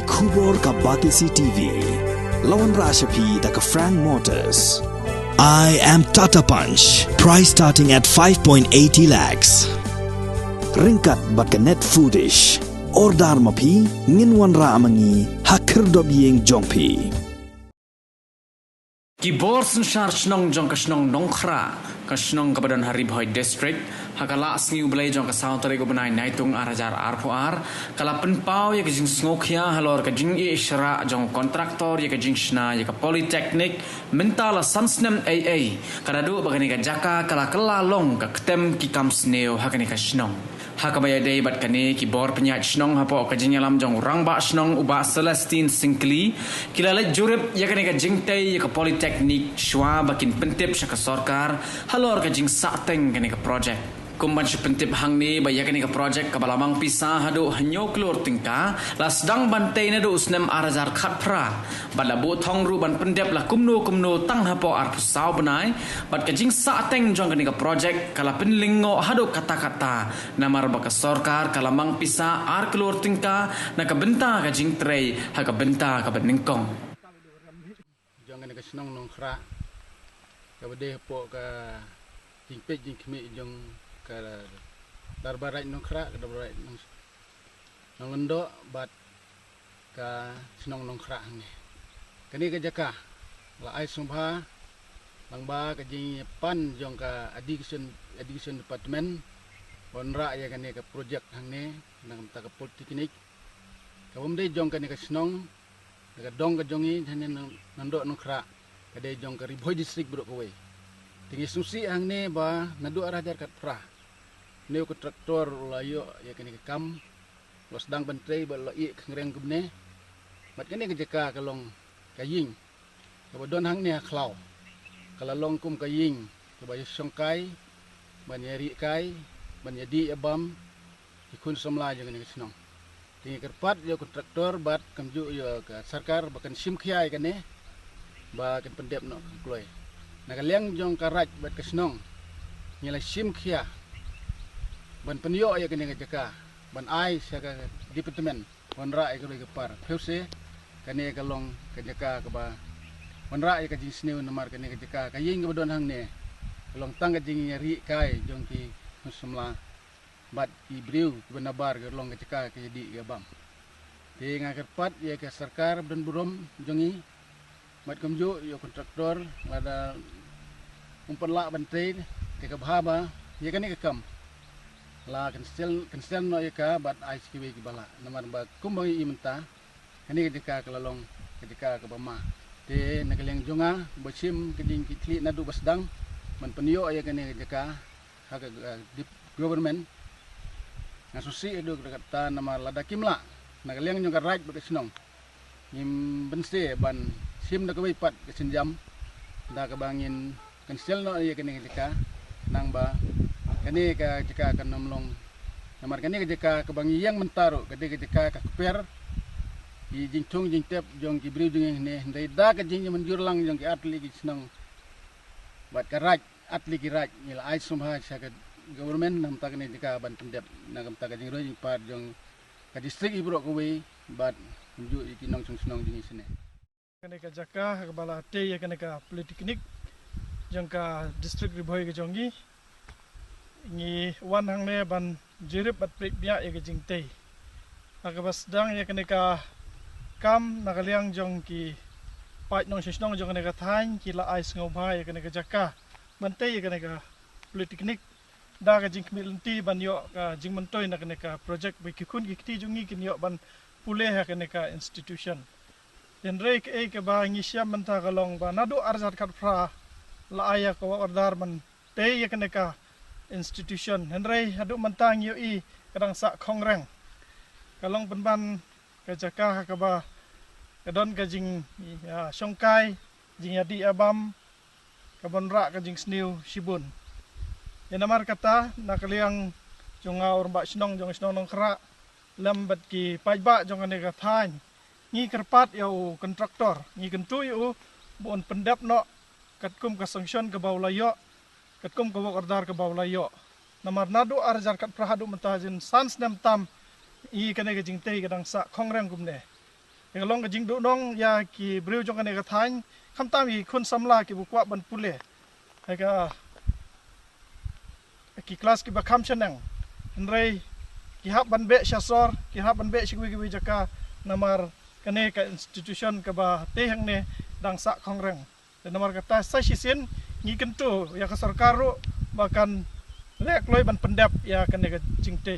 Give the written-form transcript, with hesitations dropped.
Kubor ka Batisi TV. Lawan Rashapi da ka Frank Motors. I am Tata Punch. Price starting at 5.80 lakhs. Ringkat bat ka net foodish. Ordar mapi nginwan ra amangi hakir dob yeng jongpi. Kibor sensar senong jong ka senong nongkra ka senong kabadan Haribhoi district hakala asngi ublai jong ka sautare go benai naitung arajar arpoar kala penpau ya ka jing sngokhia halor ka jing isra jong kontraktor ya ka jing shna ya ka polytechnic mentala sansnem aa kadadu bagani ka jaka kala kelalong ka ketem ki kamsneo hakani ka senong hakabaya day bat kani kibor penyat senong hapo ka jing alam jong rangba senong uba Celestine Singkli kilala jurip ya kani ka jing tay ya ka polytechnic shwa bakin pentip sa ka sarkar halor ka jing sateng kani ka project kumban si pentip hang ni baya kani ka project ka balamang pisa hadu hanyo klor tingka lasdang bantay na do usnem arazar khatpra balabu thong ru ban pentip la kumno tang hapo ar pusaw benai bat ka jing sateng jong kani ka project kala penlingo hadu kata-kata namar baka sarkar kalamang pisa ar klor tingka na ka benta ka jing trei ha ka benta ka beningkong jong kani ka senong nongkra ka bade po ka jingpet jing khmi jong ka darbarai nongkra ka darbarai nongendo bat ka senong nongkra ni kani ka jaka la ai sumbha langba ka jing pan jong ka education department bonra ya kani ka project hang ni nang ta ka polytechnic ka bomde jong kani ka senong ka dong ka jongi hanen nando nongkra kadai jong ka Haribhoi district bro ko we tingi susi hang ne ba nadu arajar kat pra neu ko traktor layo ya kani kam los dang bantrei ba la i khreng gumne mat kani ka jaka kalong kaying ka bodon hang ne khlau kala long kum kaying ka ba songkai ban yari kai ban yadi abam ikun somla jeng ni senong tingi kerpat yo ko traktor bat kamju yo ka sarkar bakan sim khiai kane ba kan pendep no kloi nakaliang jong karaj bat kesnong nyala sim khia ban penyo ya kene jaka ban ai sa ka department ban ra ka ke par phuse kane kalong ka jaka ka ba ban ra ka jing sneu namar kane ka jaka ka ying bodon hang ne kalong tang ka jing ri kai jong ki musmla bat ki briu benabar ka long ka jaka ka jadi ka bam te ngakerpat ya ka sarkar dan burom jongi mat kamju yo kontraktor lada umperla bantai ke bahaba ya kan ke kam la kensel no ya bat ice kiwe ki bala namar ba kumbangi imenta kani ke ka kalalong ketika ke bama te nagaleng jonga bosim keding kitli nadu basdang man penyo ya kani ke ka hak government ngasusi edu kata namar lada kimla nagaleng jonga right ba kesinong ngim bense ban sim na kawai pat kesenjam da kabangin kensel no ya kene jeka nang ba kene ka jeka kan nomlong namar kene jeka kabangi yang mentaro kene jeka ka per i jingtung jingtep jong ki briu jing ne ndai da ka jing menjur lang jong ki atli ki senang bat ka raj atli ki raj nil ai sumha sa ka government nam ta kene jeka ban pendep nagam ta ka jing ro jing par jong ka district ibro ko we bat ju ki nong senong jing sene kene ka jaka bala te ya kene ka polytechnic jong ka district Haribhoi ke jongi ngi wan hang ne ban jirip bat prik bia ya ke jing te akabas dang ya kene ka kam nakaliang jong ki pai nong shisnong jong kene ka thain ki la ais ngau bhai ya kene ka jaka man te ya kene ka polytechnic da ka jing milti ban yo ka jing mantoi na kene ka project bi ki khun ki ti jongi kin yo ban pule ha kene ka institution dan rek ke ba ngisyam menta kalong ba nadu arzat kat pra la aya ko ordar man te ya kene ka institution henrei hadu mentang yo i kadang sa khongrang kalong penban ka jaka ka ba kadon ka jing ya songkai jing yadi abam ka bonra ka jing sniu sibun ya namar kata nakaliang jonga urba snong jong snong nongkra lambat ki pajba jong ne ka thain ngi kerpat yo kontraktor ngi kentu yo bon pendap no katkum ka sanction ka bawlayo katkum ka ordar ka bawlayo namar nadu arjar kat prahadu mentajin sans nem tam i kane ke jingtei kadang sa khongrang gumne yang long ke jing do nong ya ki breu jong kan ka thain kham tam ki khun samla ki bukwa ban pule hai ka ki kelas ki bakham chenang nrei ki hab ban be shasor ki hab ban be shigwi ki jaka namar kane ka institution ka ba te hang ne dang sa khongrang dan namar kata sa sisin ngi kentu ya ka sarkaru bahkan lek loy ban pendap ya kane ka jingte